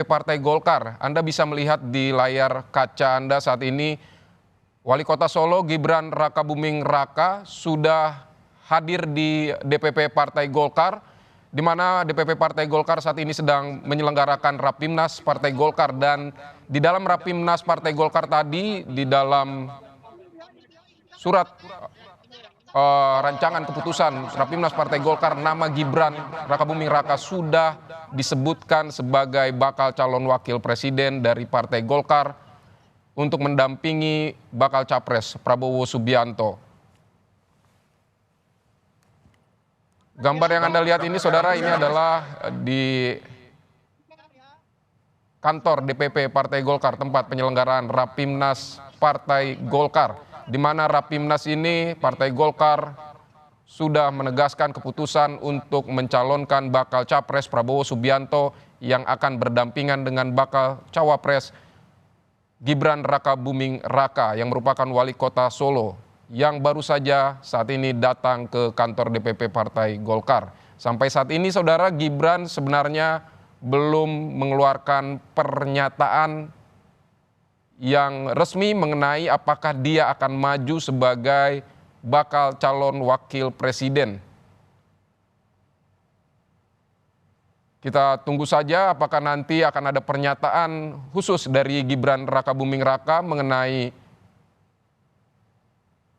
Partai Golkar. Anda bisa melihat di layar kaca Anda saat ini, Wali Kota Solo Gibran Rakabuming Raka sudah hadir di DPP Partai Golkar, di mana DPP Partai Golkar saat ini sedang menyelenggarakan Rapimnas Partai Golkar. Dan di dalam Rapimnas Partai Golkar tadi, di dalam surat rancangan keputusan Rapimnas Partai Golkar, nama Gibran Rakabuming Raka sudah disebutkan sebagai bakal calon wakil presiden dari Partai Golkar untuk mendampingi bakal capres Prabowo Subianto. Gambar yang Anda lihat ini, saudara, ini adalah di kantor DPP Partai Golkar, tempat penyelenggaraan Rapimnas Partai Golkar, di mana Rapimnas ini Partai Golkar sudah menegaskan keputusan untuk mencalonkan bakal capres Prabowo Subianto yang akan berdampingan dengan bakal cawapres Gibran Rakabuming Raka yang merupakan wali kota Solo yang baru saja saat ini datang ke kantor DPP Partai Golkar. Sampai saat ini, saudara, Gibran sebenarnya belum mengeluarkan pernyataan yang resmi mengenai apakah dia akan maju sebagai bakal calon wakil presiden. Kita tunggu saja apakah nanti akan ada pernyataan khusus dari Gibran Rakabuming Raka mengenai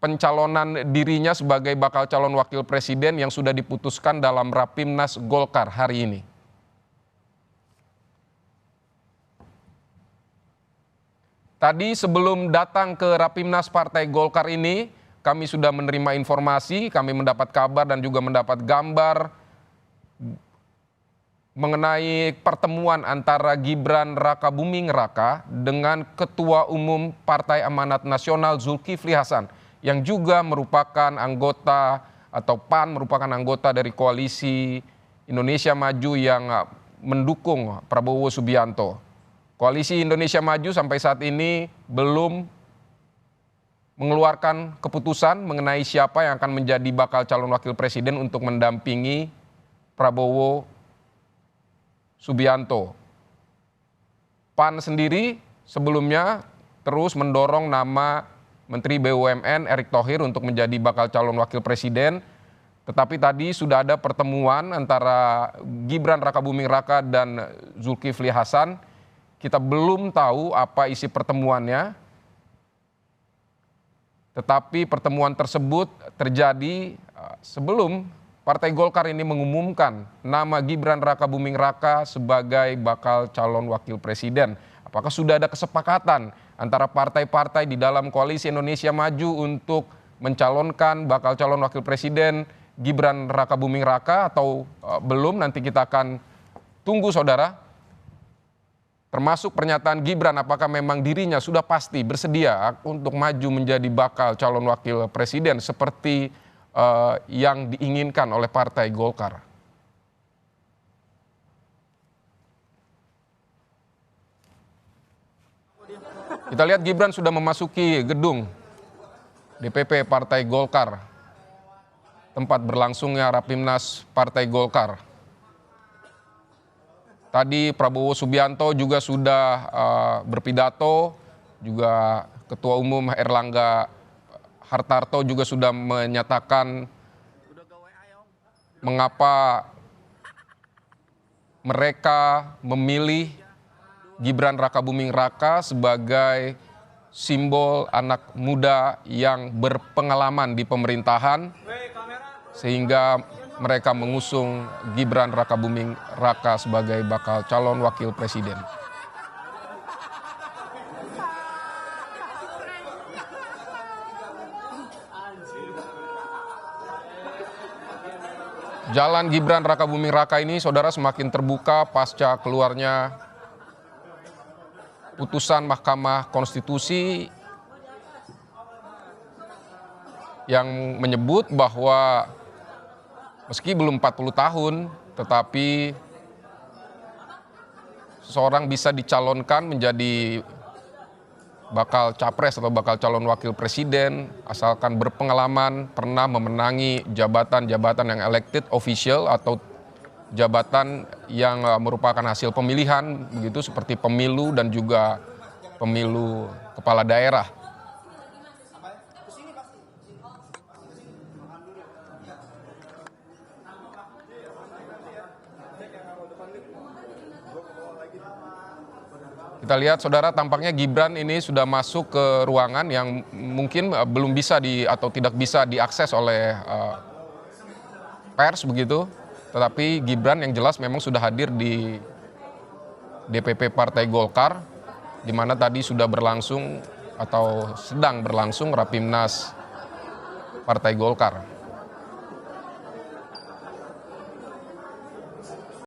pencalonan dirinya sebagai bakal calon wakil presiden yang sudah diputuskan dalam Rapimnas Golkar hari ini. Tadi sebelum datang ke Rapimnas Partai Golkar ini, kami sudah menerima informasi, kami mendapat kabar dan juga mendapat gambar mengenai pertemuan antara Gibran Rakabuming Raka dengan Ketua Umum Partai Amanat Nasional Zulkifli Hasan, yang juga merupakan anggota atau PAN merupakan anggota dari koalisi Indonesia Maju yang mendukung Prabowo Subianto. Koalisi Indonesia Maju sampai saat ini belum mengeluarkan keputusan mengenai siapa yang akan menjadi bakal calon wakil presiden untuk mendampingi Prabowo Subianto. PAN sendiri sebelumnya terus mendorong nama Menteri BUMN Erick Thohir untuk menjadi bakal calon wakil presiden. Tetapi tadi sudah ada pertemuan antara Gibran Rakabuming Raka dan Zulkifli Hasan. Kita belum tahu apa isi pertemuannya. Tetapi pertemuan tersebut terjadi sebelum Partai Golkar ini mengumumkan nama Gibran Rakabuming Raka sebagai bakal calon wakil presiden. Apakah sudah ada kesepakatan antara partai-partai di dalam koalisi Indonesia Maju untuk mencalonkan bakal calon wakil presiden Gibran Rakabuming Raka atau belum? Nanti kita akan tunggu, saudara. Termasuk pernyataan Gibran, apakah memang dirinya sudah pasti bersedia untuk maju menjadi bakal calon wakil presiden seperti yang diinginkan oleh Partai Golkar. Kita lihat Gibran sudah memasuki gedung DPP Partai Golkar, tempat berlangsungnya Rapimnas Partai Golkar. Tadi Prabowo Subianto juga sudah berpidato, juga Ketua Umum Erlangga Hartarto juga sudah menyatakan mengapa mereka memilih Gibran Rakabuming Raka sebagai simbol anak muda yang berpengalaman di pemerintahan, sehingga mereka mengusung Gibran Rakabuming Raka sebagai bakal calon wakil presiden. Jalan Gibran Rakabuming Raka ini, saudara, semakin terbuka pasca keluarnya putusan Mahkamah Konstitusi yang menyebut bahwa meski belum 40 tahun, tetapi seseorang bisa dicalonkan menjadi bakal capres atau bakal calon wakil presiden asalkan berpengalaman, pernah memenangi jabatan-jabatan yang elected official atau jabatan yang merupakan hasil pemilihan, begitu seperti pemilu dan juga pemilu kepala daerah. Kita lihat saudara, tampaknya Gibran ini sudah masuk ke ruangan yang mungkin belum bisa atau tidak bisa diakses oleh pers begitu. Tetapi Gibran yang jelas memang sudah hadir di DPP Partai Golkar, di mana tadi sudah berlangsung atau sedang berlangsung Rapimnas Partai Golkar.